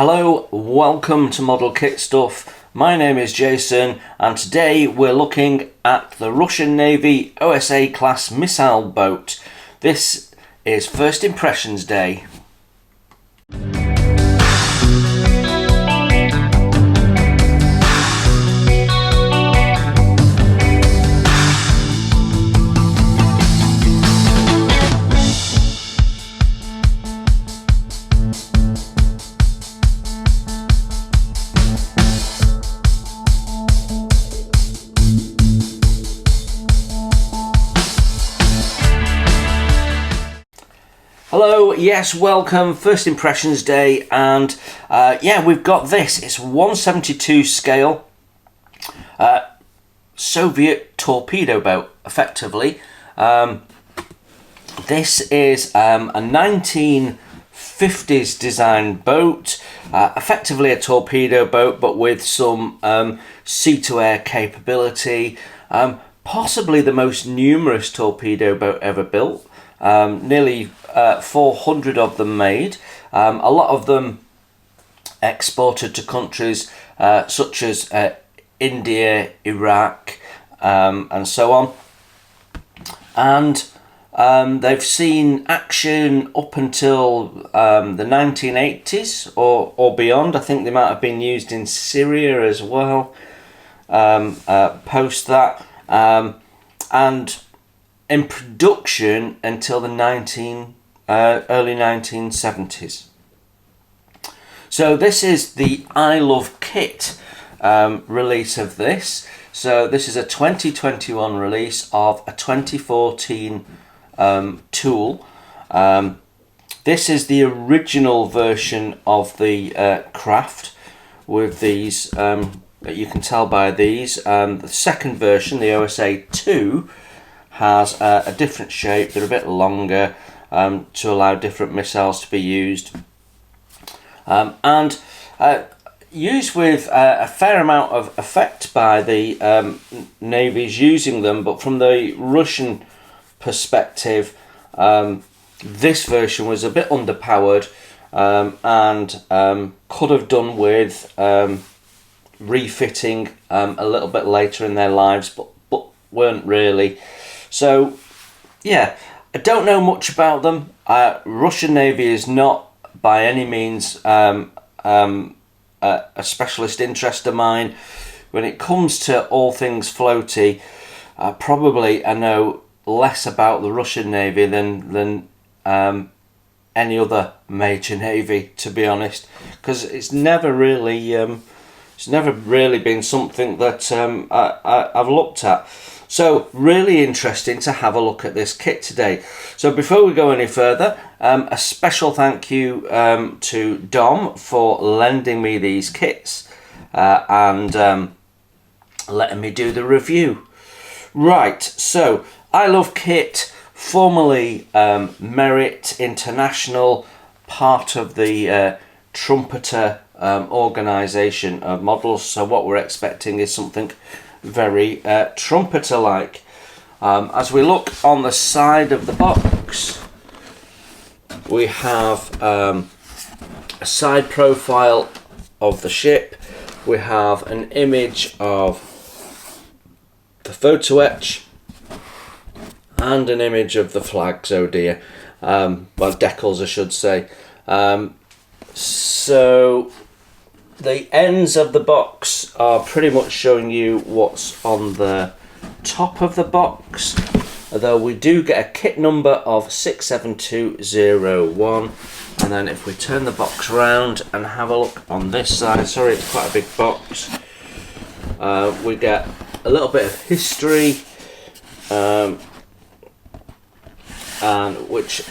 Hello, welcome to Model Kit Stuff. My name is Jason and today we're looking at the Russian Navy OSA class missile boat. This is First Impressions Day. Hello, yes, welcome, First Impressions Day, and yeah, we've got this. It's 1/72 scale Soviet torpedo boat, effectively. This is a 1950s design boat, effectively a torpedo boat, but with some sea-to-air capability. Possibly the most numerous torpedo boat ever built. Nearly 400 of them made, a lot of them exported to countries such as India, Iraq, and so on, and they've seen action up until the 1980s or beyond. I think they might have been used in Syria as well post that, and in production until the early 1970s. So this is the I Love Kit release of this. So this is a 2021 release of a 2014 tool. This is the original version of the craft with these, you can tell by these. The second version, the OSA 2, has a different shape. They're a bit longer to allow different missiles to be used, and used with a fair amount of effect by the navies using them. But from the Russian perspective, this version was a bit underpowered and could have done with refitting a little bit later in their lives, but weren't really. So yeah, I don't know much about them. Russian Navy is not by any means a specialist interest of mine. When it comes to all things floaty, probably I know less about the Russian Navy than any other major navy, to be honest, because it's never really been something that I've looked at. So really interesting to have a look at this kit today. So before we go any further, a special thank you to Dom for lending me these kits and letting me do the review. Right, so I Love Kit, formerly Merit International, part of the Trumpeter organisation of models. So what we're expecting is something very trumpeter-like. As we look on the side of the box, we have a side profile of the ship. We have an image of the photo etch and an image of the flags. Oh dear, well, decals I should say. So the ends of the box are pretty much showing you what's on the top of the box, although we do get a kit number of 67201. And then if we turn the box round and have a look on this side, sorry, it's quite a big box, we get a little bit of history, and which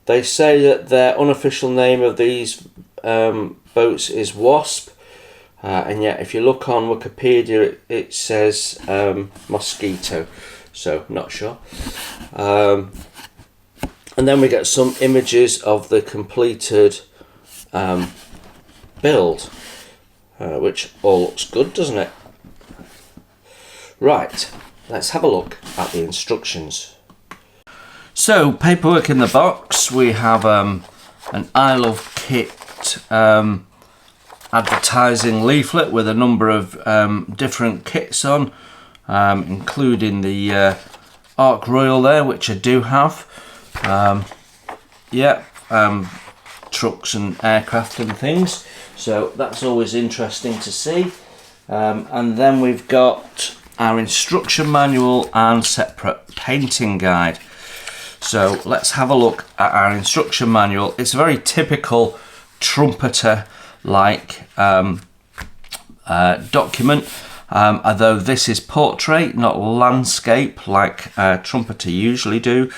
they say that their unofficial name of these boats is Wasp, and yet if you look on Wikipedia it says Mosquito, so not sure. And then we get some images of the completed build, which all looks good, doesn't it? Right, let's have a look at the instructions. So, paperwork in the box. We have an I Love kit advertising leaflet with a number of different kits on, including the Ark Royal there, which I do have. Trucks and aircraft and things, so that's always interesting to see. And then we've got our instruction manual and separate painting guide. So let's have a look at our instruction manual. It's a very typical trumpeter like document, although this is portrait, not landscape like trumpeter usually do.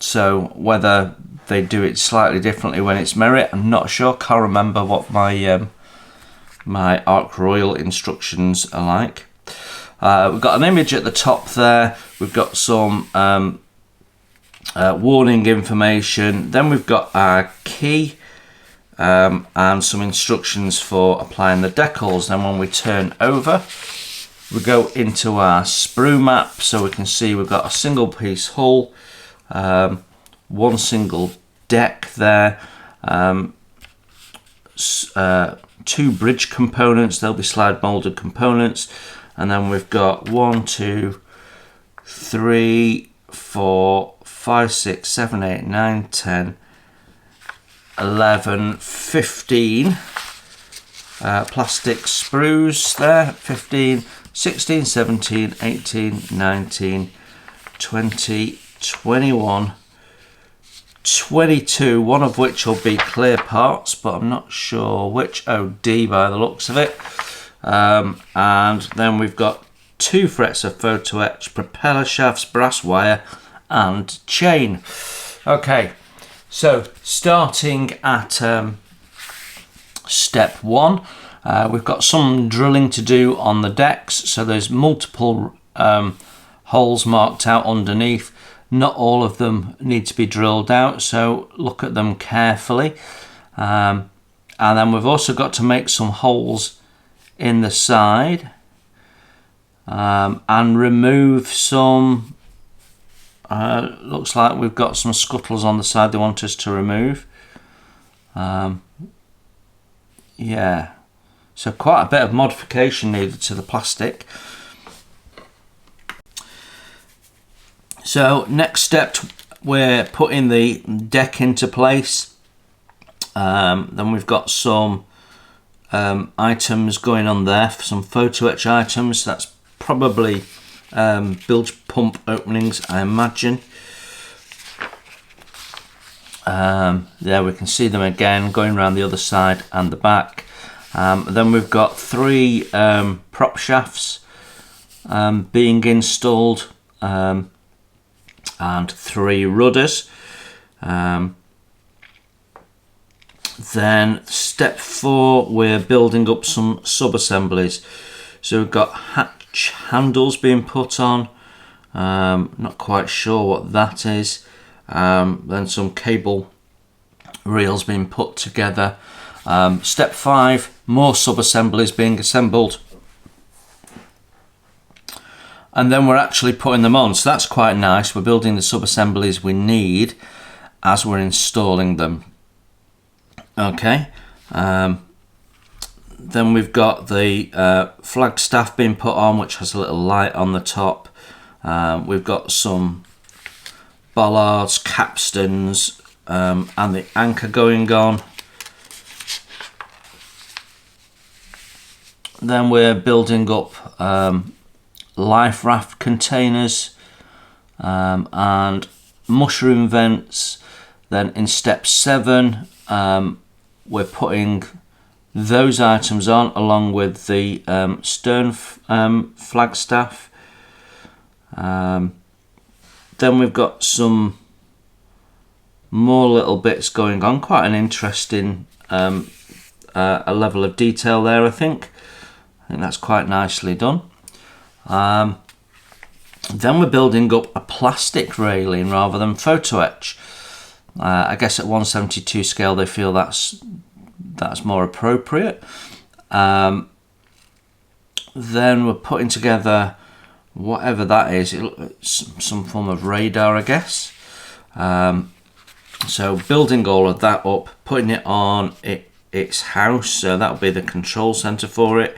So whether they do it slightly differently when it's merit, I'm not sure. Can't remember what my my Ark Royal instructions are like. We've got an image at the top there. We've got some warning information. Then we've got our key and some instructions for applying the decals. Then when we turn over, we go into our sprue map, so we can see we've got a single piece hull, one single deck there, two bridge components. They'll be slide molded components, and then we've got 1, 2, 3, 4, 5, 6, 7, 8, 9, 10, 11, 15 plastic sprues there. 15, 16, 17, 18, 19, 20, 21, 22, one of which will be clear parts, but I'm not sure which. OD by the looks of it. And then we've got 2 frets of photo etch, propeller shafts, brass wire and chain. Okay, so starting at step 1, we've got some drilling to do on the decks. So there's multiple holes marked out underneath. Not all of them need to be drilled out, so look at them carefully. And then we've also got to make some holes in the side and remove some, looks like we've got some scuttles on the side they want us to remove. Yeah, so quite a bit of modification needed to the plastic. So next step, we're putting the deck into place. Then we've got some items going on there, for some photo etch items. That's probably bilge pump openings, I imagine. There we can see them again going around the other side and the back. Then we've got 3 prop shafts being installed, and 3 rudders. Then step 4, we're building up some sub-assemblies. So we've got hatch handles being put on, not quite sure what that is. Then some cable reels being put together. Step 5, more sub-assemblies being assembled. And then we're actually putting them on, so that's quite nice. We're building the sub-assemblies we need as we're installing them. Okay, then we've got the flagstaff being put on, which has a little light on the top. We've got some bollards, capstans, and the anchor going on. Then we're building up life raft containers and mushroom vents. Then in step 7, we're putting those items on along with the stern flagstaff. Then we've got some more little bits going on. Quite an interesting a level of detail there, I think. That's quite nicely done. Then we're building up a plastic railing rather than photo etch. I guess at 1/72 scale they feel that's more appropriate. Then we're putting together whatever that is. It's some form of radar, I guess. So building all of that up, putting it on its house, so that'll be the control center for it.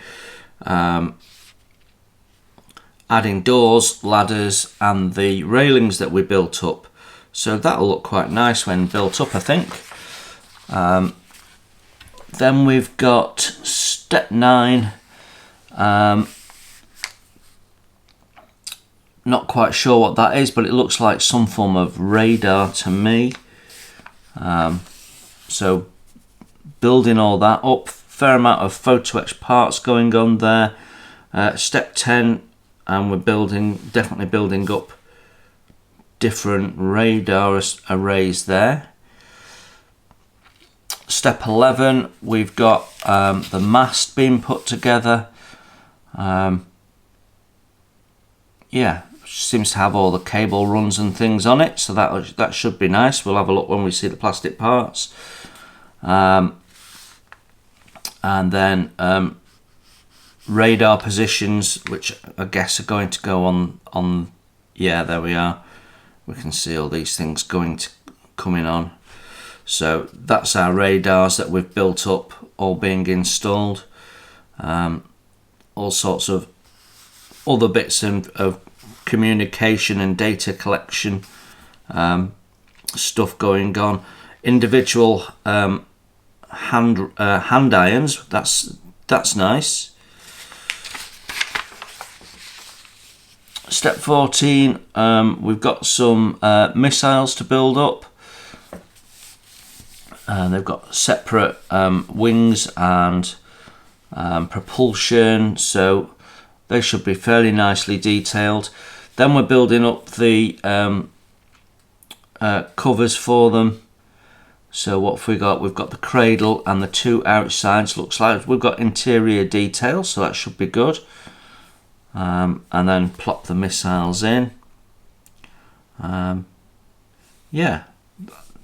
Adding doors, ladders, and the railings that we built up. So that'll look quite nice when built up, I think. Then we've got step 9. Not quite sure what that is, but it looks like some form of radar to me. So building all that up, fair amount of photo etch parts going on there. Step 10, and we're definitely building up different radar arrays there. Step 11, we've got the mast being put together. Yeah, seems to have all the cable runs and things on it, so that should be nice. We'll have a look when we see the plastic parts. And then radar positions, which I guess are going to go on. Yeah, there we are. We can see all these things coming on. So that's our radars that we've built up, all being installed. All sorts of other bits of communication and data collection stuff going on. Individual hand irons. That's nice. Step 14. We've got some missiles to build up. They've got separate wings and propulsion, so they should be fairly nicely detailed. Then we're building up the covers for them. So what have we got? We've got the cradle and the 2 outsides. Looks like we've got interior detail, so that should be good. And then plop the missiles in. Yeah,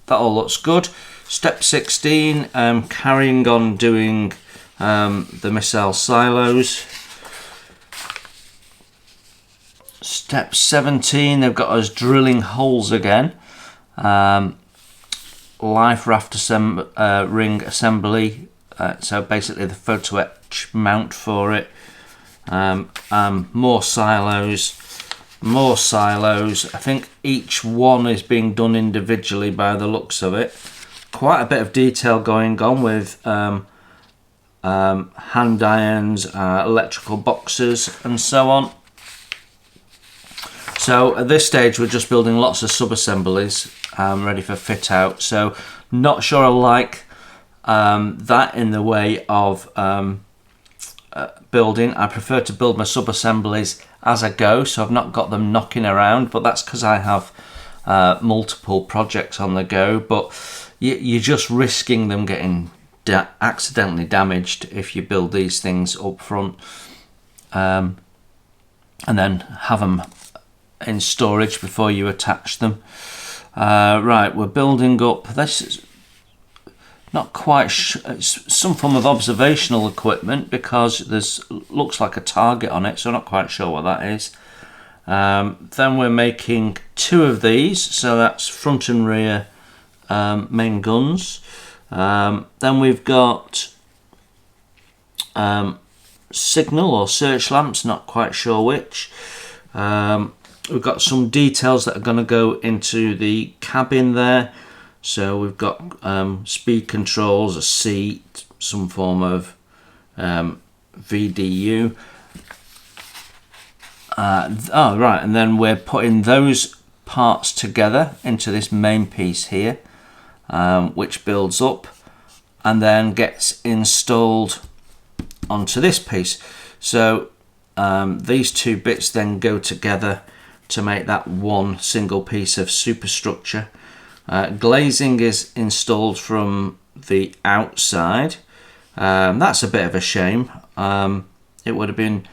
that all looks good. Step 16, carrying on doing the missile silos. Step 17, they've got us drilling holes again. Life raft ring assembly. So basically the photo etch mount for it. More silos. I think each one is being done individually by the looks of it. Quite a bit of detail going on with hand irons, electrical boxes and so on. So at this stage we're just building lots of sub-assemblies ready for fit out. So not sure I like that in the way of building. I prefer to build my sub-assemblies as I go, so I've not got them knocking around, but that's because I have multiple projects on the go. But you're just risking them getting accidentally damaged if you build these things up front and then have them in storage before you attach them. Right, we're building up. This is not quite it's some form of observational equipment because there's looks like a target on it, so I'm not quite sure what that is. Then we're making 2 of these, so that's front and rear main guns. Then we've got signal or search lamps, not quite sure which. We've got some details that are going to go into the cabin there. So we've got speed controls, a seat, some form of VDU. Right, and then we're putting those parts together into this main piece here, which builds up and then gets installed onto this piece. So these 2 bits then go together to make that one single piece of superstructure. Glazing is installed from the outside. That's a bit of a shame. It would have been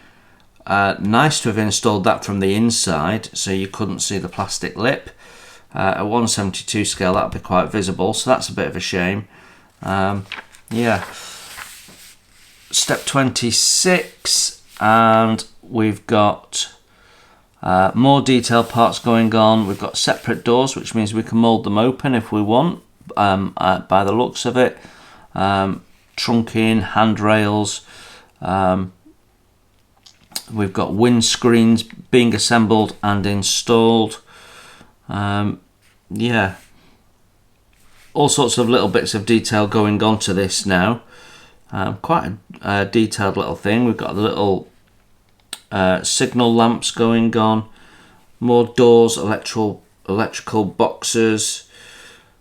nice to have installed that from the inside so you couldn't see the plastic lip. At 1/72 scale that would be quite visible, so that's a bit of a shame. Yeah. Step 26, and we've got More detailed parts going on. We've got separate doors, which means we can mould them open if we want, by the looks of it. Trunking, handrails. We've got windscreens being assembled and installed. Yeah, all sorts of little bits of detail going on to this now. Quite a detailed little thing. We've got the little signal lamps going on, more doors, electrical boxes,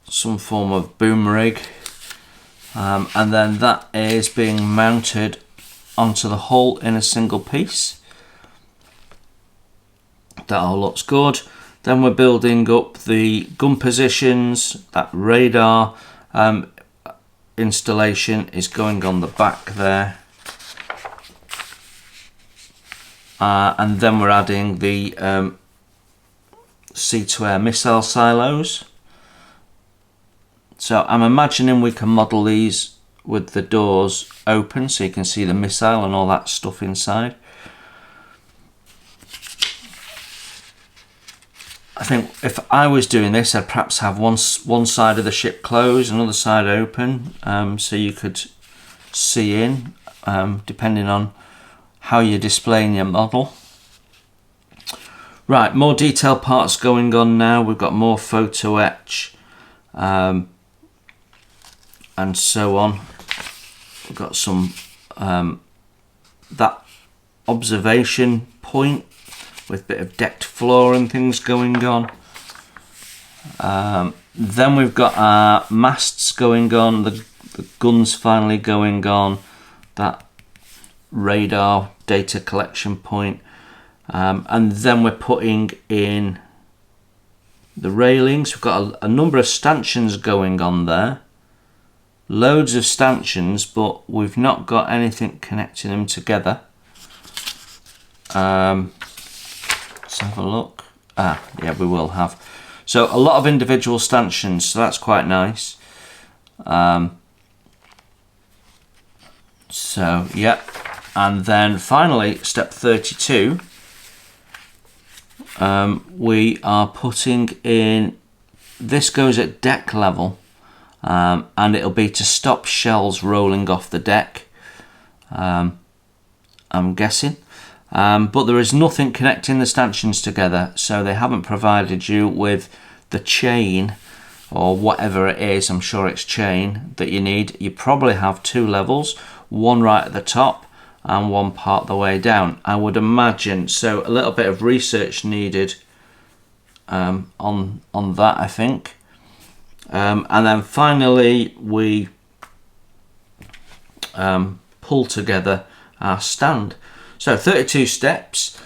some form of boom rig, and then that is being mounted onto the hull in a single piece. That all looks good. Then we're building up the gun positions. That radar installation is going on the back there. And then we're adding the sea-to-air missile silos. So I'm imagining we can model these with the doors open so you can see the missile and all that stuff inside. I think if I was doing this, I'd perhaps have one side of the ship closed, another side open, so you could see in, depending on how you're displaying your model. Right, more detailed parts going on now. We've got more photo etch, and so on. We've got some that observation point with a bit of decked floor and things going on. Then we've got our masts going on, the guns finally going on, that radar data collection point, and then we're putting in the railings. We've got a number of stanchions going on there, loads of stanchions, but we've not got anything connecting them together. Let's have a look. Yeah, we will have. So a lot of individual stanchions, so that's quite nice. So yeah, and then finally step 32, we are putting in, this goes at deck level, and it'll be to stop shells rolling off the deck, I'm guessing. But there is nothing connecting the stanchions together, so they haven't provided you with the chain or whatever it is, I'm sure it's chain, that you need. You probably have two levels, one right at the top and one part the way down, I would imagine. So a little bit of research needed on that, I think. And then finally we pull together our stand. So 32 steps,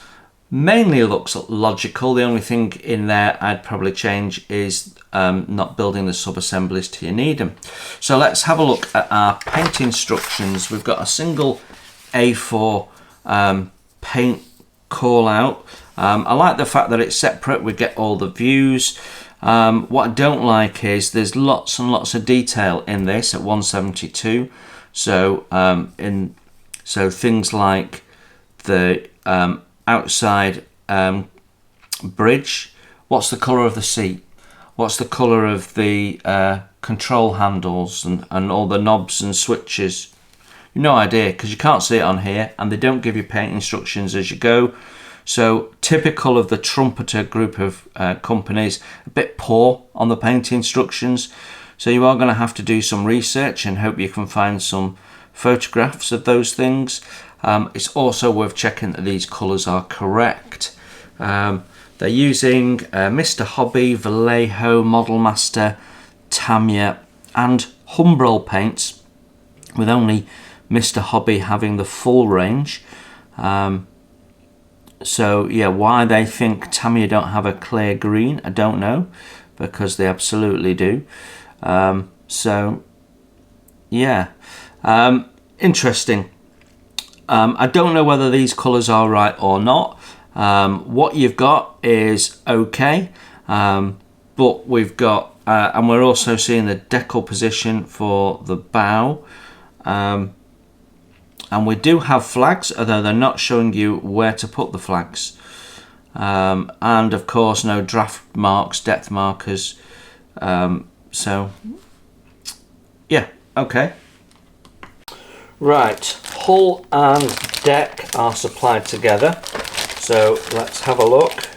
mainly looks logical. The only thing in there I'd probably change is not building the sub-assemblies till you need them. So let's have a look at our paint instructions. We've got a single A4 paint call out. I like the fact that it's separate, we get all the views. What I don't like is there's lots and lots of detail in this at 172. So so things like the outside bridge, what's the colour of the seat, what's the colour of the control handles and all the knobs and switches. No idea, because you can't see it on here, and they don't give you paint instructions as you go. So typical of the trumpeter group of companies, a bit poor on the paint instructions. So you are going to have to do some research and hope you can find some photographs of those things. It's also worth checking that these colours are correct. They're using Mr. Hobby, Vallejo, Model Master, Tamiya and Humbrol paints, with only Mr. Hobby having the full range. So yeah, why they think Tamiya don't have a clear green, I don't know, because they absolutely do. So yeah, interesting. I don't know whether these colours are right or not. What you've got is okay, but we've got, and we're also seeing the decal position for the bow, and we do have flags, although they're not showing you where to put the flags. and of course no draft marks, depth markers. So yeah, okay. Right, hull and deck are supplied together, so let's have a look.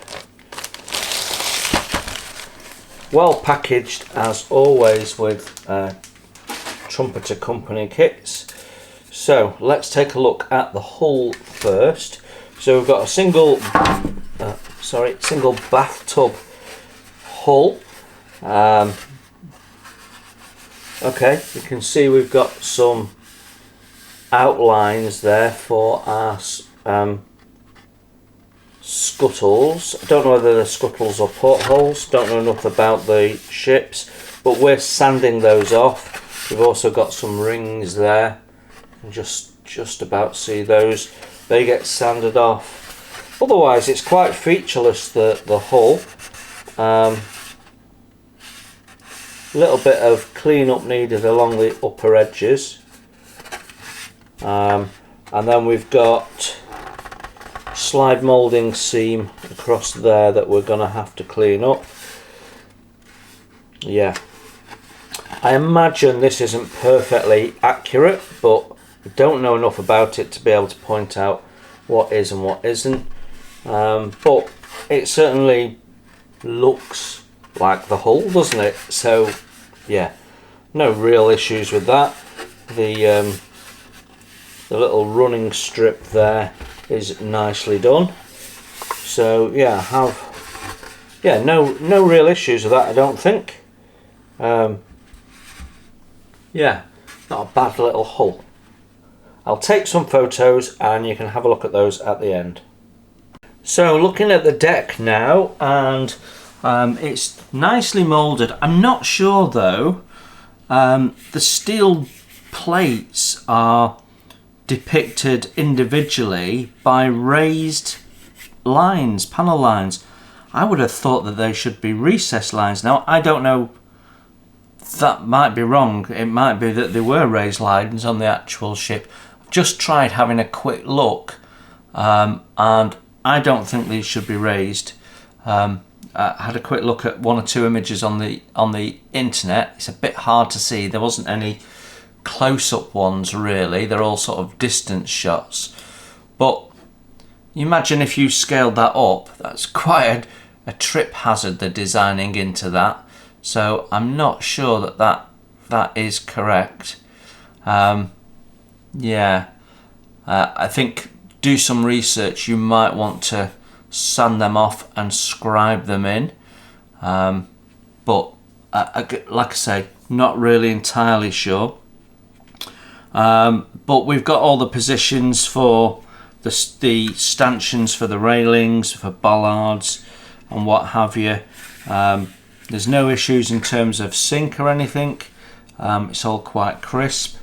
Well packaged as always with Trumpeter Company kits. So let's take a look at the hull first. So we've got a single bathtub hull. Okay, you can see we've got some outlines there for our scuttles. I don't know whether they're scuttles or portholes, don't know enough about the ships, but we're sanding those off. We've also got some rings there, you can just about see those. They get sanded off. Otherwise it's quite featureless, the hull. Little bit of clean up needed along the upper edges. And then we've got slide moulding seam across there that we're going to have to clean up. Yeah, I imagine this isn't perfectly accurate, but I don't know enough about it to be able to point out what is and what isn't. But it certainly looks like the hull, doesn't it? So yeah, no real issues with that. The little running strip there is nicely done. So yeah, no real issues with that, I don't think. Yeah, not a bad little hull. I'll take some photos and you can have a look at those at the end. So looking at the deck now, and it's nicely moulded. I'm not sure though, the steel plates are depicted individually by raised lines, panel lines. I would have thought that they should be recessed lines. Now I don't know, that might be wrong. It might be that there were raised lines on the actual ship. I've just tried having a quick look, and I don't think these should be raised. I had a quick look at one or two images on the internet. It's a bit hard to see. There wasn't any close-up ones really, they're all sort of distance shots, but you imagine if you scaled that up, that's quite a trip hazard they're designing into that. So I'm not sure that is correct. Yeah, I think do some research. You might want to sand them off and scribe them in, but like I say, not really entirely sure. But we've got all the positions for the stanchions for the railings, for bollards and what have you. There's no issues in terms of sink or anything. It's all quite crisp.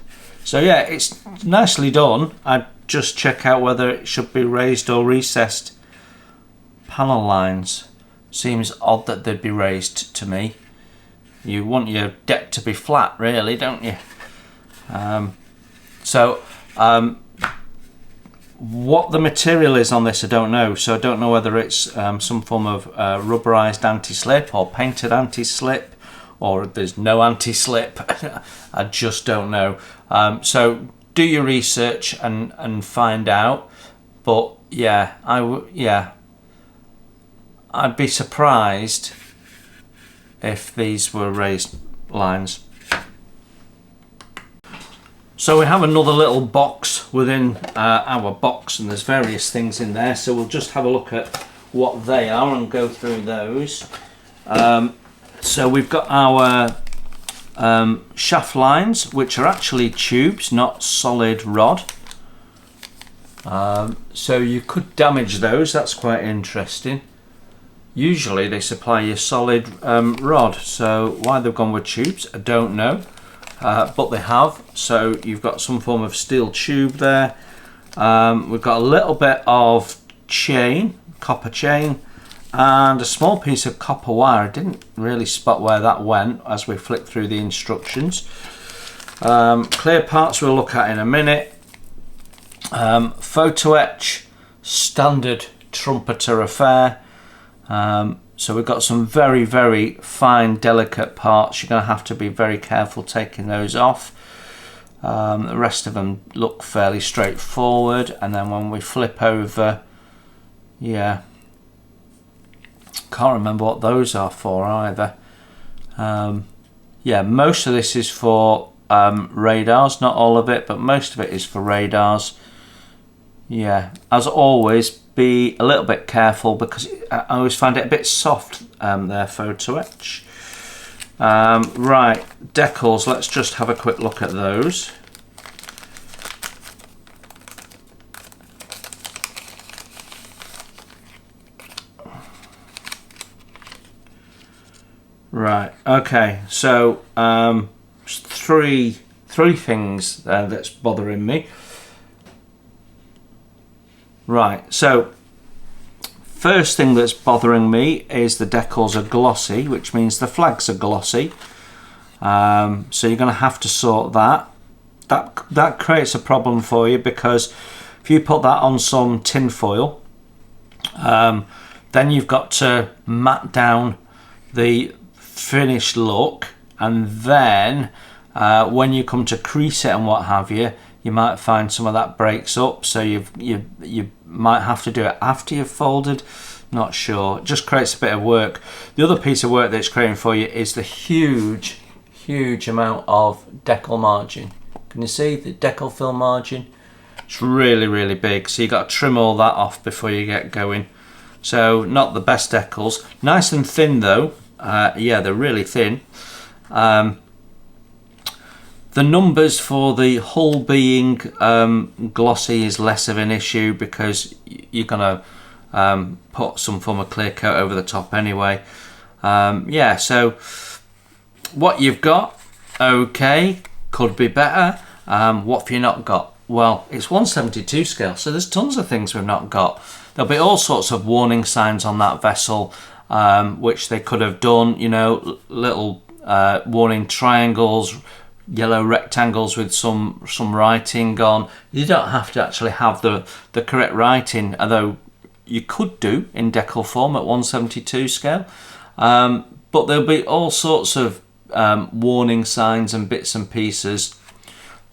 So yeah, it's nicely done. I'd just check out whether it should be raised or recessed panel lines. Seems odd that they'd be raised to me. You want your deck to be flat really, don't you? So what the material is on this I don't know, so I don't know whether it's some form of rubberized anti-slip or painted anti-slip, or there's no anti-slip. I just don't know. So do your research and find out. But yeah, I'd be surprised if these were raised lines. So we have another little box within our box, and there's various things in there, so we'll just have a look at what they are and go through those. So we've got our shaft lines, which are actually tubes, not solid rod. So you could damage those, that's quite interesting. Usually they supply you solid rod, so why they've gone with tubes I don't know. But they have, so you've got some form of steel tube there. We've got a little bit of chain, copper chain, and a small piece of copper wire. I didn't really spot where that went as we flicked through the instructions. Clear parts we'll look at in a minute. Photo etch, standard Trumpeter affair. So we've got some very, very fine, delicate parts. You're going to have to be very careful taking those off. The rest of them look fairly straightforward. And then when we flip over, yeah, can't remember what those are for either. Yeah, most of this is for radars, not all of it, but most of it is for radars. Yeah, as always, be a little bit careful because I always find it a bit soft there, photo etch. Right, decals, let's just have a quick look at those. Right, okay, so three things that's bothering me. Right, so first thing that's bothering me is the decals are glossy, which means the flags are glossy. So you're going to have to sort that. That creates a problem for you because if you put that on some tin foil, then you've got to mat down the finished look, and then when you come to crease it and what have you, you might find some of that breaks up, so you might have to do it after you've folded. Not sure. It just creates a bit of work. The other piece of work that it's creating for you is the huge amount of decal margin. Can you see the decal fill margin? It's really big, so you got to trim all that off before you get going. So not the best decals. Nice and thin though. Yeah, they're really thin. The numbers for the hull being glossy is less of an issue because you're going to put some form of clear coat over the top anyway. Yeah, so what you've got, okay, could be better. What have you not got? Well, it's 1/72 scale, so there's tons of things we've not got. There'll be all sorts of warning signs on that vessel, which they could have done, you know, little warning triangles, yellow rectangles with some writing on. You don't have to actually have the correct writing, although you could do in decal form at 1/72 scale. But there'll be all sorts of warning signs and bits and pieces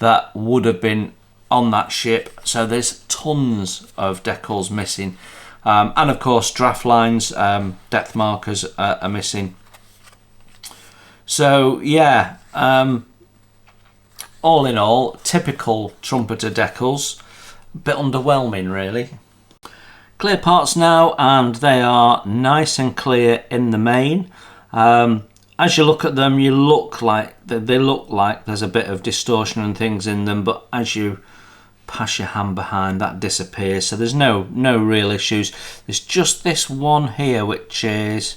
that would have been on that ship. So there's tons of decals missing. And of course draft lines, depth markers are missing. So yeah, all in all, typical trumpeter decals, a bit underwhelming really. Clear parts now, and they are nice and clear in the main. As you look at them, they look like there's a bit of distortion and things in them, but as you pass your hand behind, that disappears. So there's no real issues. There's just this one here, which is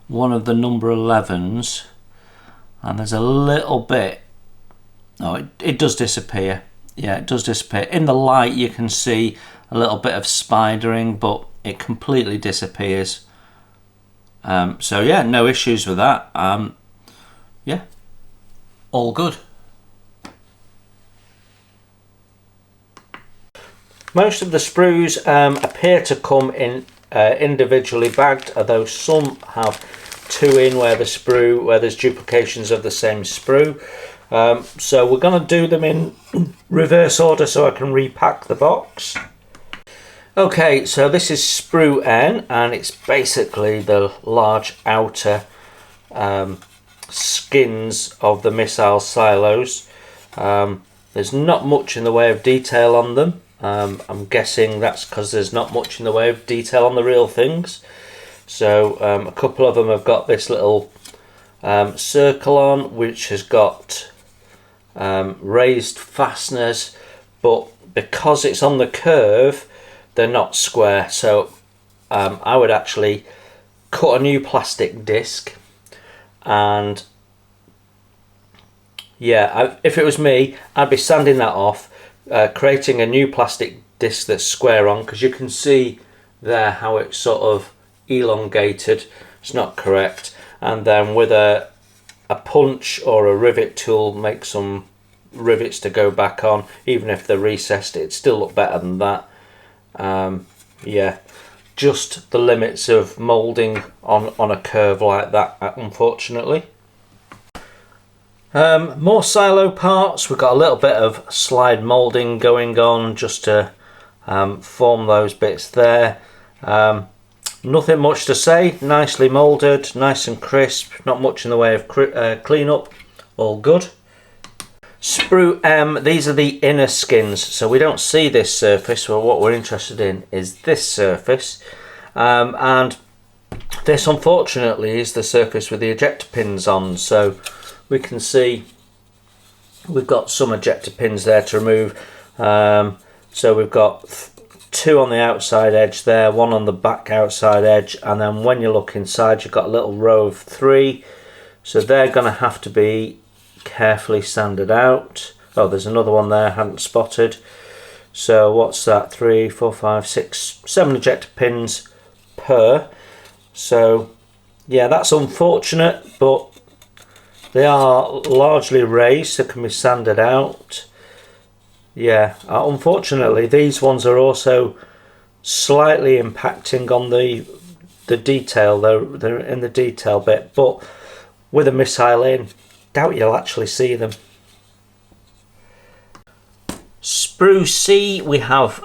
one of the number 11s, and there's a little bit. Oh, it does disappear. Yeah, it does disappear. In the light, you can see a little bit of spidering, but it completely disappears. So yeah, no issues with that. Yeah, all good. Most of the sprues appear to come in individually bagged, although some have two in where there's duplications of the same sprue. So we're going to do them in reverse order so I can repack the box. Okay, so this is sprue N, and it's basically the large outer skins of the missile silos. There's not much in the way of detail on them. I'm guessing that's because there's not much in the way of detail on the real things. So a couple of them have got this little circle on, which has got raised fasteners, but because it's on the curve, they're not square. So I would actually cut a new plastic disc, and yeah, if it was me, I'd be sanding that off, creating a new plastic disc that's square on, because you can see there how it's sort of elongated. It's not correct. And then with a punch or a rivet tool, make some rivets to go back on. Even if they're recessed, it'd still look better than that. Yeah, just the limits of moulding on a curve like that, unfortunately. More silo parts. We've got a little bit of slide moulding going on just to form those bits there. Nothing much to say. Nicely moulded, nice and crisp, not much in the way of clean up, all good. Sprue M, these are the inner skins, so we don't see this surface. Well, what we're interested in is this surface, and this unfortunately is the surface with the ejector pins on, so we can see we've got some ejector pins there to remove. So we've got 2 on the outside edge there, 1 on the back outside edge, and then when you look inside you've got a little row of 3, so they're going to have to be carefully sanded out. Oh, there's another one there I hadn't spotted. So what's that? 3, 4, 5, 6, 7 ejector pins per. So yeah, that's unfortunate, but they are largely raised, so can be sanded out. Yeah, unfortunately these ones are also slightly impacting on the detail. They're in the detail bit, but with a missile in, doubt you'll actually see them. Sprue C, we have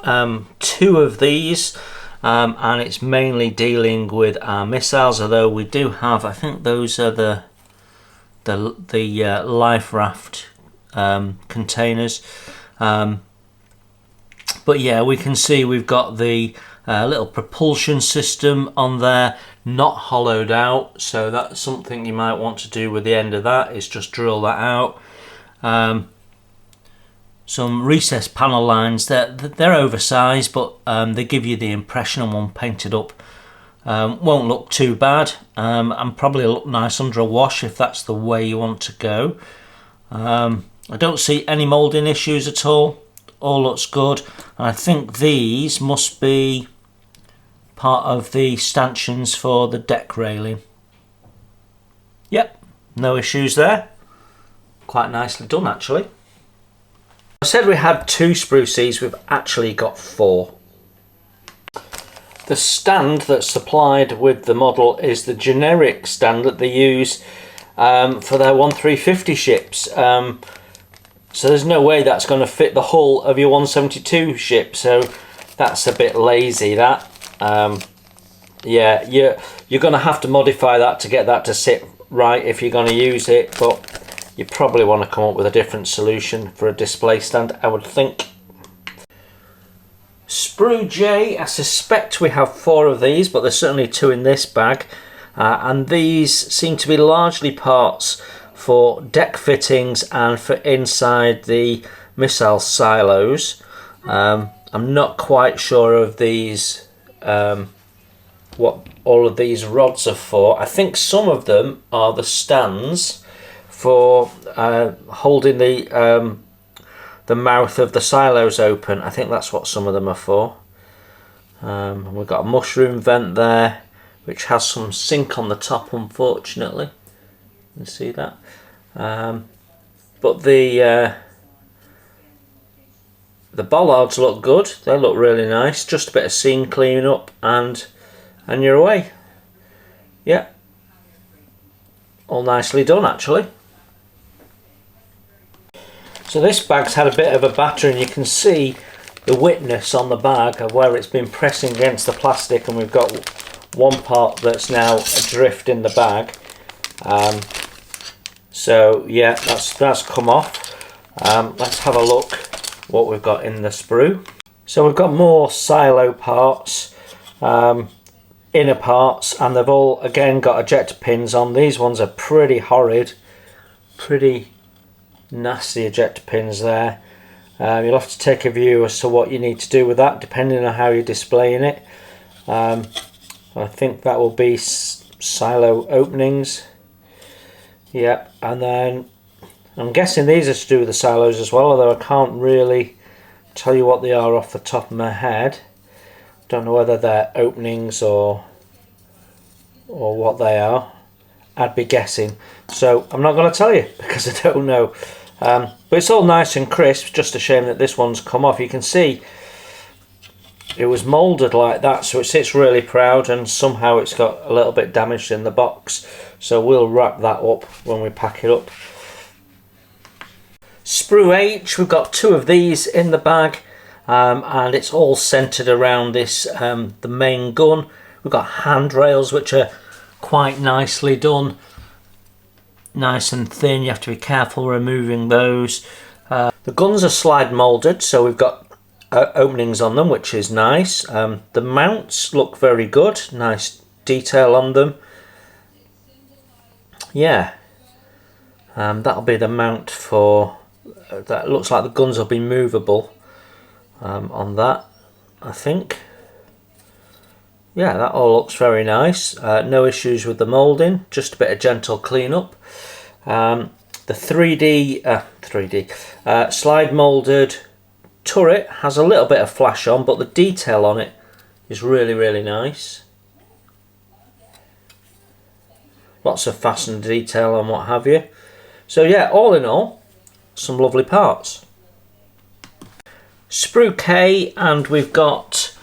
2 of these, and it's mainly dealing with our missiles, although we do have, I think those are the life raft containers. But yeah, we can see we've got the little propulsion system on there, not hollowed out, so that's something you might want to do with the end of that, is just drill that out. Some recessed panel lines, they're oversized, but they give you the impression, and one painted up won't look too bad, and probably look nice under a wash if that's the way you want to go. I don't see any moulding issues at all looks good. And I think these must be part of the stanchions for the deck railing. Yep, no issues there. Quite nicely done actually. I said we had 2 Sprue Cs, we've actually got 4. The stand that's supplied with the model is the generic stand that they use for their 1350 ships. So there's no way that's going to fit the hull of your 172 ship, so that's a bit lazy, that. Yeah, you're going to have to modify that to get that to sit right if you're going to use it, but you probably want to come up with a different solution for a display stand, I would think. Sprue J, I suspect we have 4 of these, but there's certainly 2 in this bag, and these seem to be largely parts for deck fittings and for inside the missile silos. I'm not quite sure of these, what all of these rods are for. I think some of them are the stands for holding the mouth of the silos open. I think that's what some of them are for. We've got a mushroom vent there, which has some sink on the top, unfortunately. You can see that. But the bollards look good. They look really nice. Just a bit of seam cleaning up, and you're away. Yeah, all nicely done actually. So this bag's had a bit of a batter, and you can see the witness on the bag of where it's been pressing against the plastic, and we've got one part that's now adrift in the bag. So yeah, that's come off. Let's have a look what we've got in the sprue. So we've got more silo parts, inner parts, and they've all again got ejector pins on. These ones are pretty horrid, pretty nasty ejector pins there. You'll have to take a view as to what you need to do with that depending on how you're displaying it. I think that will be silo openings. Yeah, and then I'm guessing these are to do with the silos as well, although I can't really tell you what they are off the top of my head. Don't know whether they're openings or what they are. I'd be guessing, so I'm not going to tell you because I don't know. But it's all nice and crisp. Just a shame that this one's come off. You can see it was moulded like that, so it sits really proud, and somehow it's got a little bit damaged in the box, so we'll wrap that up when we pack it up. Sprue H, we've got 2 of these in the bag, and it's all centered around this the main gun. We've got handrails which are quite nicely done, nice and thin. You have to be careful removing those. The guns are slide molded, so we've got openings on them, which is nice. The mounts look very good, nice detail on them. Yeah, that'll be the mount for that. Looks like the guns will be movable on that, I think. Yeah, that all looks very nice. No issues with the moulding, just a bit of gentle cleanup. The 3D slide moulded turret has a little bit of flash on, but the detail on it is really, really nice. Lots of fastened detail and what have you. So yeah, all in all, some lovely parts. Sprue K, and we've got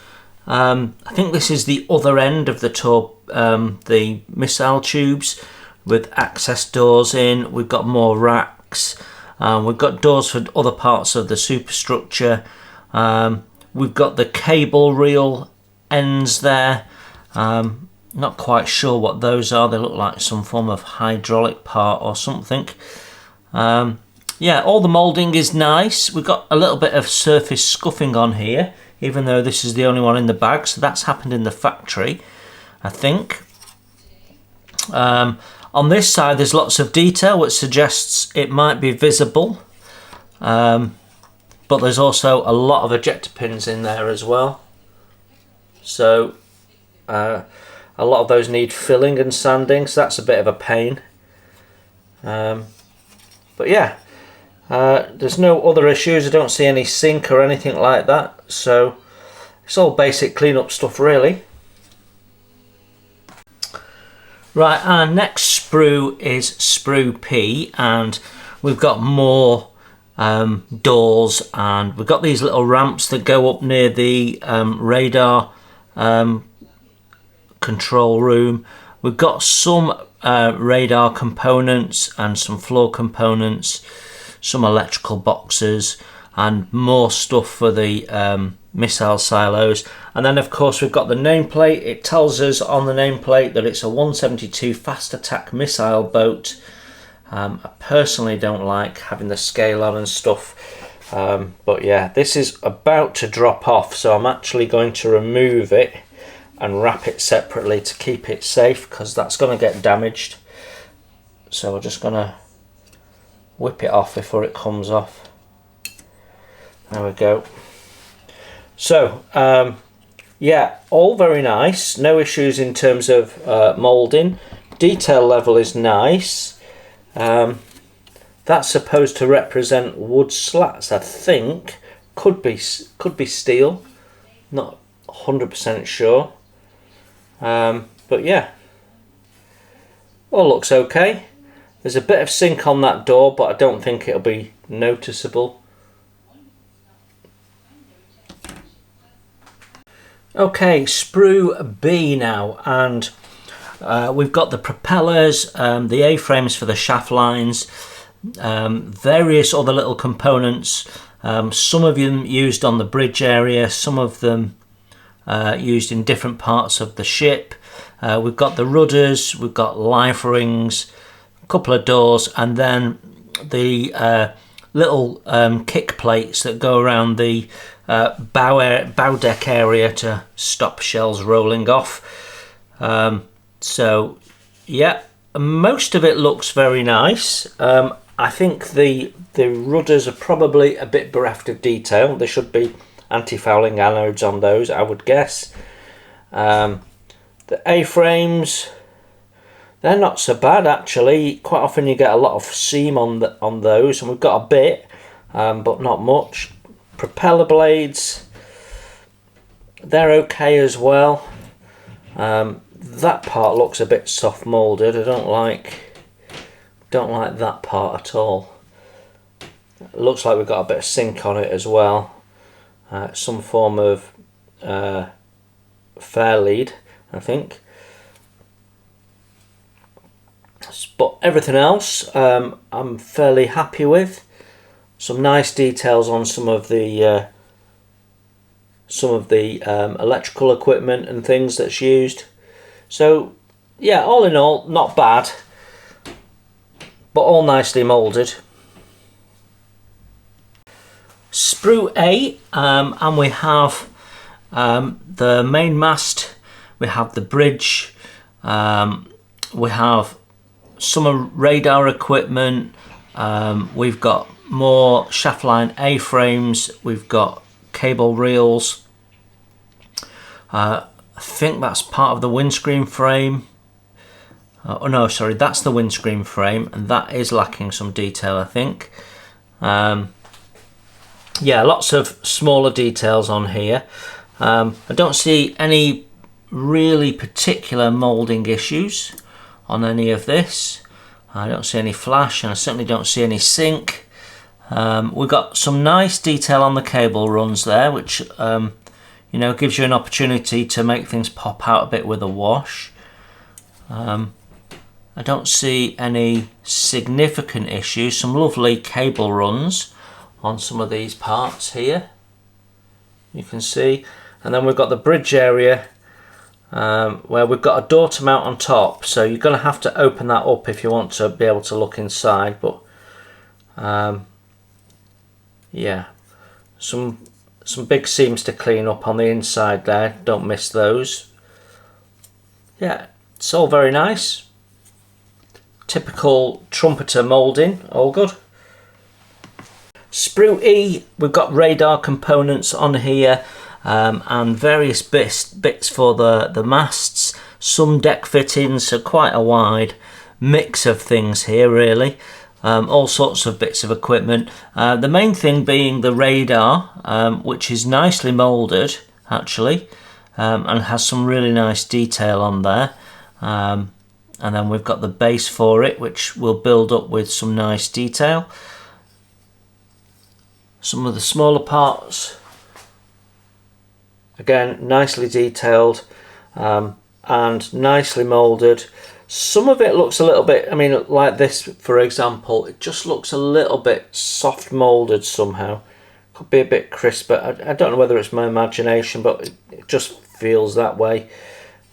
I think this is the other end of the missile tubes with access doors in. We've got more racks. We've got doors for other parts of the superstructure. We've got the cable reel ends there. Not quite sure what those are. They look like some form of hydraulic part or something. Yeah, all the moulding is nice. We've got a little bit of surface scuffing on here, even though this is the only one in the bag, so that's happened in the factory, I think. On this side there's lots of detail which suggests it might be visible, but there's also a lot of ejector pins in there as well, so a lot of those need filling and sanding, so that's a bit of a pain. But yeah, there's no other issues. I don't see any sink or anything like that, so it's all basic cleanup stuff really. Right, our next sprue is Sprue P, and we've got more doors, and we've got these little ramps that go up near the radar control room. We've got some radar components and some floor components, some electrical boxes, and more stuff for the missile silos. And then of course we've got the nameplate. It tells us on the nameplate that it's a 172 fast attack missile boat. I personally don't like having the scale on and stuff, but yeah, this is about to drop off, so I'm actually going to remove it and wrap it separately to keep it safe, because that's going to get damaged. So we're just going to whip it off before it comes off. There we go. So yeah, all very nice, no issues in terms of moulding. Detail level is nice. That's supposed to represent wood slats, I think. Could be steel, not 100% sure. But yeah, all looks okay. There's a bit of sink on that door, but I don't think it'll be noticeable. Okay, Sprue B now, and we've got the propellers, the A-frames for the shaft lines, various other little components, some of them used on the bridge area, some of them used in different parts of the ship. We've got the rudders, we've got life rings, a couple of doors, and then the little kick plates that go around the bow deck area to stop shells rolling off. So yeah, most of it looks very nice. I think the rudders are probably a bit bereft of detail. There should be anti-fouling anodes on those, I would guess. The A-frames, they're not so bad actually. Quite often you get a lot of seam on those, and we've got a bit, but not much. Propeller blades, they're okay as well. That part looks a bit soft moulded. I don't like that part at all. It looks like we've got a bit of sink on it as well. Some form of fair lead, I think. But everything else I'm fairly happy with. Some nice details on some of the electrical equipment and things that's used. So yeah, all in all, not bad, but all nicely moulded. Sprue A, and we have the main mast, we have the bridge, we have some radar equipment, we've got more shaft line A-frames, we've got cable reels, I think that's part of the windscreen frame. Oh no, sorry, that's the windscreen frame, and that is lacking some detail, I think. Yeah, lots of smaller details on here. I don't see any really particular moulding issues on any of this. I don't see any flash, and I certainly don't see any sink. We've got some nice detail on the cable runs there, which you know, gives you an opportunity to make things pop out a bit with a wash. I don't see any significant issues. Some lovely cable runs on some of these parts here, you can see. And then we've got the bridge area where we've got a door to mount on top, so you're going to have to open that up if you want to be able to look inside. But yeah, some big seams to clean up on the inside there, don't miss those. Yeah, it's all very nice. Typical trumpeter moulding, all good. Sprue E, we've got radar components on here, and various bits for the masts, some deck fittings, so quite a wide mix of things here really. All sorts of bits of equipment. The main thing being the radar, which is nicely moulded actually, and has some really nice detail on there. And then we've got the base for it, which will build up with some nice detail. Some of the smaller parts, again, nicely detailed and nicely moulded. Some of it looks a little bit, I mean, like this for example, it just looks a little bit soft moulded somehow. Could be a bit crisp, but I don't know whether it's my imagination, but it just feels that way.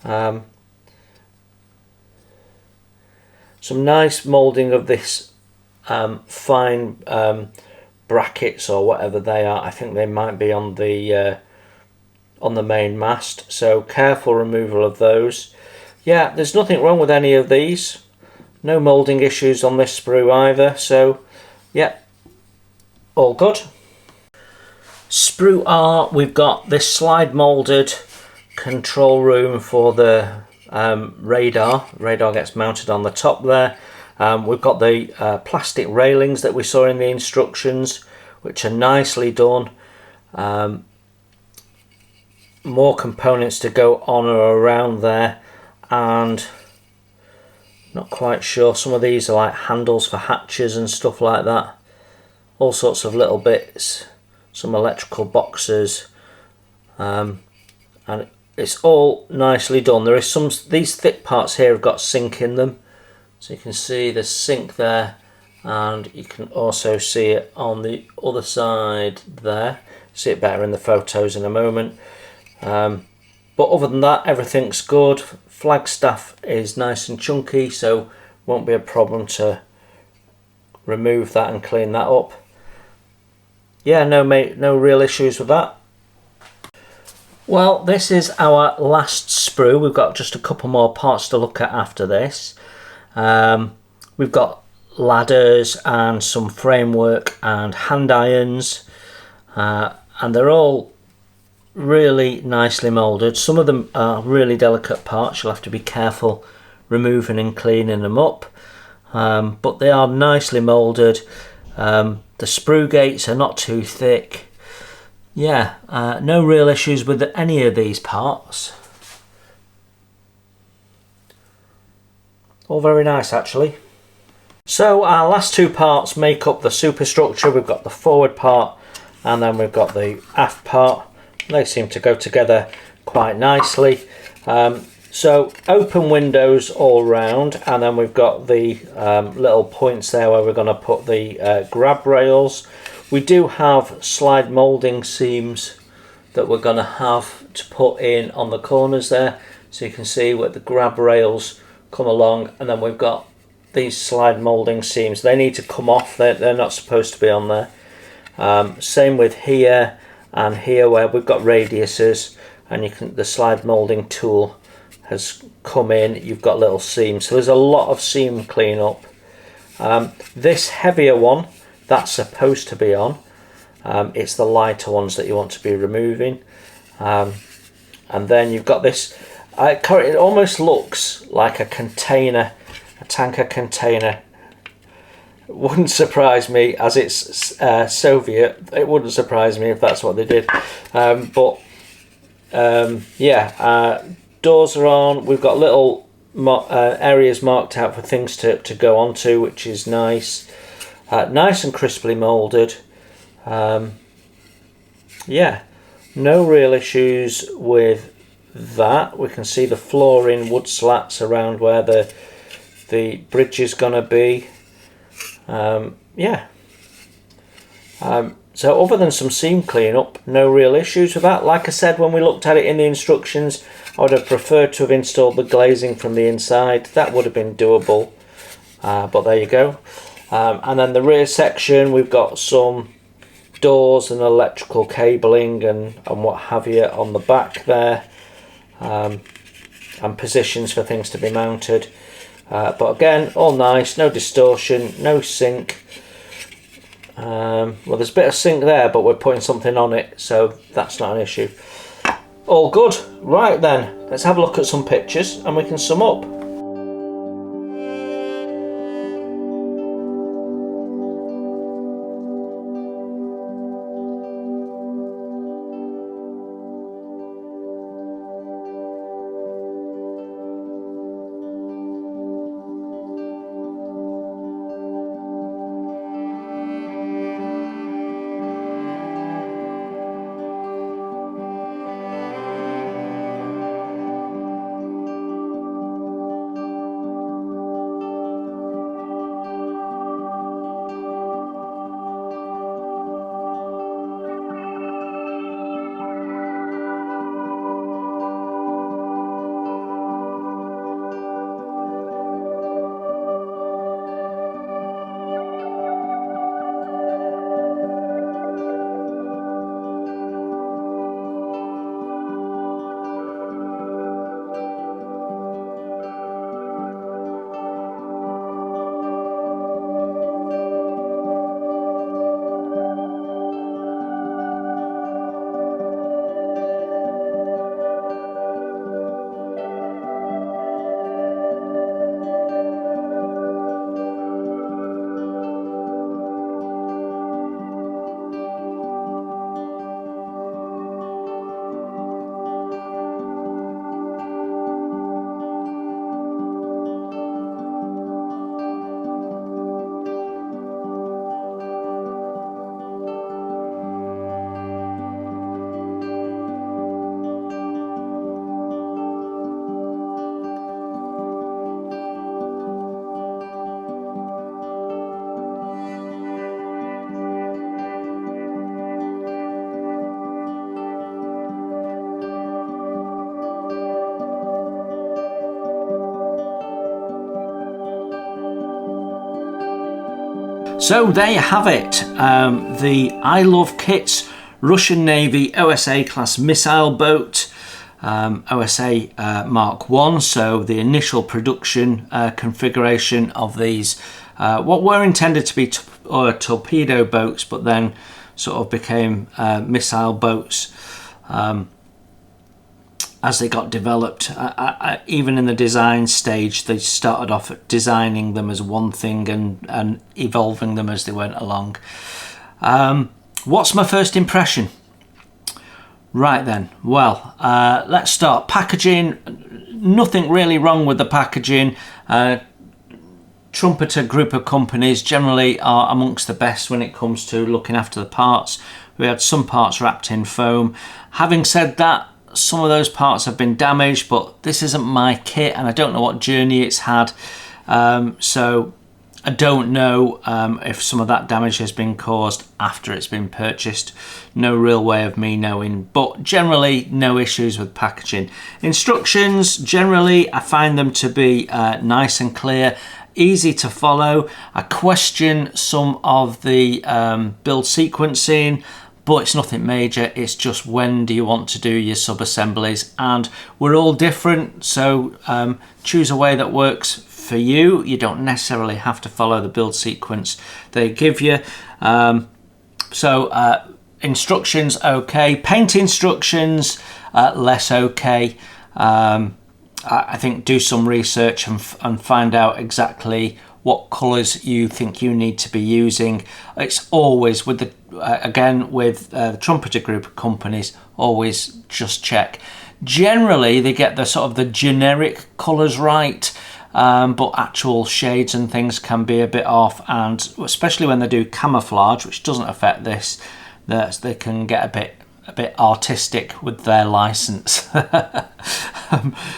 Some nice moulding of this fine brackets or whatever they are. I think they might be on the main mast, so careful removal of those. Yeah, there's nothing wrong with any of these. No moulding issues on this sprue either, so yeah, all good. Sprue R, we've got this slide moulded control room for the radar. Radar gets mounted on the top there. We've got the plastic railings that we saw in the instructions, which are nicely done. More components to go on or around there, and not quite sure, some of these are like handles for hatches and stuff like that. All sorts of little bits, some electrical boxes, and it's all nicely done. There is some, these thick parts here have got sink in them, so you can see the sink there, and you can also see it on the other side there. See it better in the photos in a moment. But other than that, everything's good. Flagstaff is nice and chunky, so won't be a problem to remove that and clean that up. Yeah, no real issues with that. Well, this is our last sprue. We've got just a couple more parts to look at after this. We've got ladders and some framework and hand irons, and they're all really nicely moulded. Some of them are really delicate parts, you'll have to be careful removing and cleaning them up, but they are nicely moulded. The sprue gates are not too thick. Yeah, no real issues with any of these parts. All very nice actually. So our last two parts make up the superstructure. We've got the forward part and then we've got the aft part. They seem to go together quite nicely. So open windows all round, and then we've got the little points there where we're going to put the grab rails. We do have slide moulding seams that we're going to have to put in on the corners there, so you can see where the grab rails come along, and then we've got these slide moulding seams. They need to come off, they're not supposed to be on there. Same with here and here where we've got radiuses, and you can, the slide moulding tool has come in, you've got little seams, so there's a lot of seam cleanup. This heavier one, that's supposed to be on. It's the lighter ones that you want to be removing. And then you've got this, it almost looks like a container, a tanker container. It wouldn't surprise me, as it's Soviet, it wouldn't surprise me if that's what they did. Doors are on, we've got little areas marked out for things to go onto, which is nice. Nice and crisply moulded. No real issues with that. We can see the flooring wood slats around where the bridge is going to be. So other than some seam cleanup, no real issues with that. Like I said, when we looked at it in the instructions, I would have preferred to have installed the glazing from the inside. That would have been doable, but there you go. And then the rear section, we've got some doors and electrical cabling and what have you on the back there, and positions for things to be mounted. But again, all nice, no distortion, no sink. Well, there's a bit of sink there, but we're putting something on it, so that's not an issue. All good. Right then, let's have a look at some pictures and we can sum up. So there you have it, the I Love Kits Russian Navy OSA class missile boat, OSA Mark 1, so the initial production configuration of these, what were intended to be torpedo boats, but then sort of became missile boats as they got developed. Even in the design stage, they started off designing them as one thing and evolving them as they went along. What's my first impression? Right then, well, let's start. Packaging, nothing really wrong with the packaging. Trumpeter group of companies generally are amongst the best when it comes to looking after the parts. We had some parts wrapped in foam. Having said that, some of those parts have been damaged, but this isn't my kit and I don't know what journey it's had. So I don't know if some of that damage has been caused after it's been purchased. No real way of me knowing, but generally no issues with packaging. Instructions, generally I find them to be nice and clear, easy to follow. I question some of the build sequencing, but it's nothing major. It's just when do you want to do your sub-assemblies, and we're all different, so choose a way that works for you. You don't necessarily have to follow the build sequence they give you. Instructions okay, paint instructions less okay. I think do some research and find out exactly what colours you think you need to be using. It's always with the the trumpeter group of companies, always just check. Generally they get the sort of the generic colours right, but actual shades and things can be a bit off, and especially when they do camouflage, which doesn't affect this, that they can get a bit artistic with their license.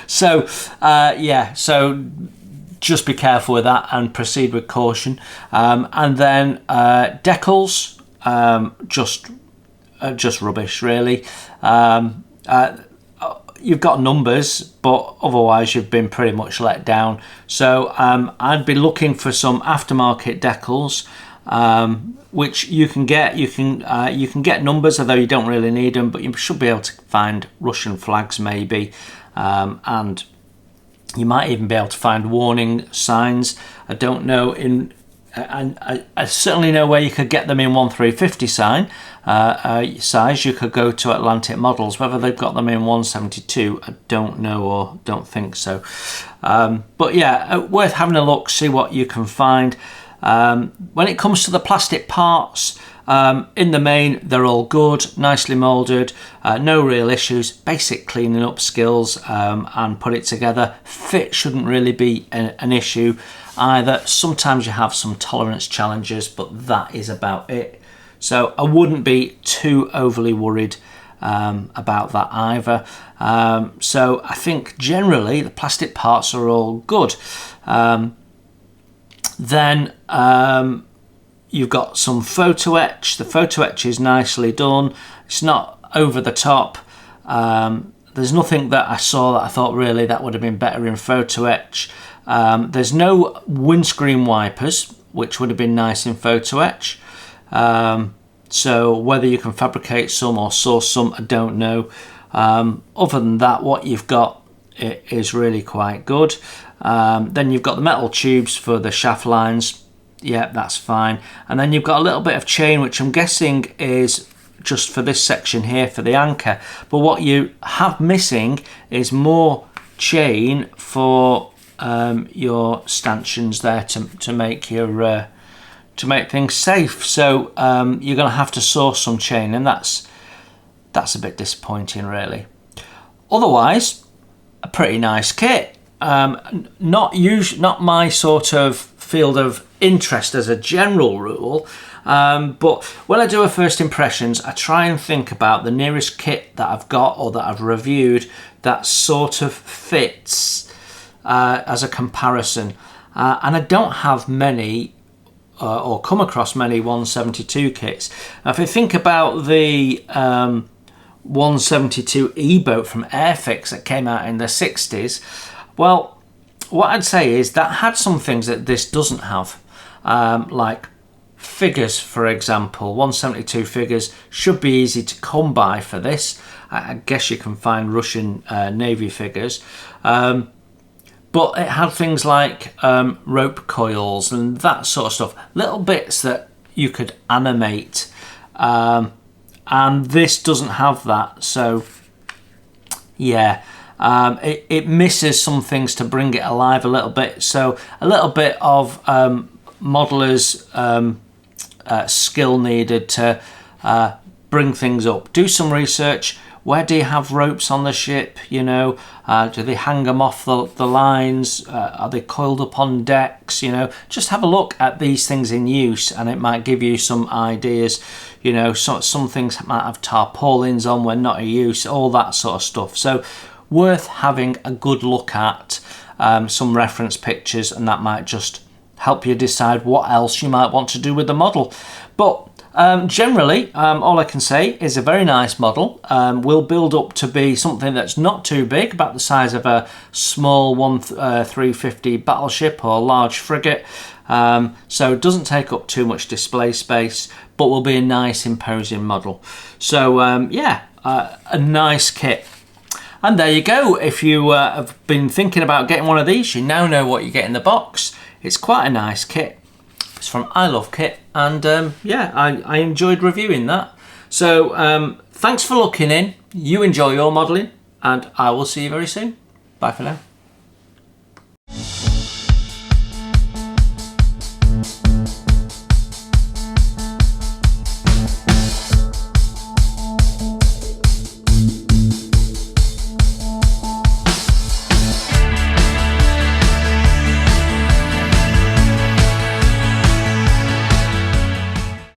So just be careful with that and proceed with caution. And then decals, just rubbish really. You've got numbers, but otherwise you've been pretty much let down. So I'd be looking for some aftermarket decals, which you can get. You can get numbers, although you don't really need them, but you should be able to find Russian flags maybe, and you might even be able to find warning signs. I don't know and I certainly know where you could get them in 1/350 size. You could go to Atlantic Models. Whether they've got them in 172, I don't know, or don't think so. But yeah, worth having a look, see what you can find. When it comes to the plastic parts, in the main they're all good, nicely moulded, no real issues, basic cleaning up skills, and put it together. Fit shouldn't really be an issue either. Sometimes you have some tolerance challenges, but that is about it. So I wouldn't be too overly worried about that either. So I think generally the plastic parts are all good. Then you've got some photo etch. The photo etch is nicely done. It's not over the top. There's nothing that I saw that I thought really that would have been better in photo etch. There's no windscreen wipers, which would have been nice in photo etch. So whether you can fabricate some or source some, I don't know. Other than that, what you've got is really quite good. Then you've got the metal tubes for the shaft lines. Yeah, that's fine. And then you've got a little bit of chain, which I'm guessing is just for this section here for the anchor. But what you have missing is more chain for your stanchions there to make your to make things safe. So you're going to have to source some chain, and that's a bit disappointing really. Otherwise, a pretty nice kit. Not my sort of field of interest as a general rule, but when I do a first impressions, I try and think about the nearest kit that I've got or that I've reviewed that sort of fits as a comparison, and I don't have many or come across many 172 kits. Now, if you think about the 172 E-boat from Airfix that came out in the 60s, well, what I'd say is that had some things that this doesn't have, like figures, for example. 172 figures should be easy to come by for this. I guess you can find Russian Navy figures, but it had things like rope coils and that sort of stuff, little bits that you could animate, and this doesn't have that. So yeah, it misses some things to bring it alive a little bit. So a little bit of modeller's skill needed to bring things up. Do some research. Where do you have ropes on the ship? You know, do they hang them off the lines? Are they coiled up on decks? You know, just have a look at these things in use, and it might give you some ideas. You know, some things might have tarpaulins on when not in use, all that sort of stuff. So worth having a good look at, some reference pictures, and that might just help you decide what else you might want to do with the model. But generally, all I can say is a very nice model. Will build up to be something that's not too big, about the size of a small 350 battleship or large frigate. So it doesn't take up too much display space, but will be a nice imposing model. So a nice kit. And there you go. If you have been thinking about getting one of these, you now know what you get in the box. It's quite a nice kit. It's from I Love Kit, and I enjoyed reviewing that. So thanks for looking in. You enjoy your modelling, and I will see you very soon. Bye for now.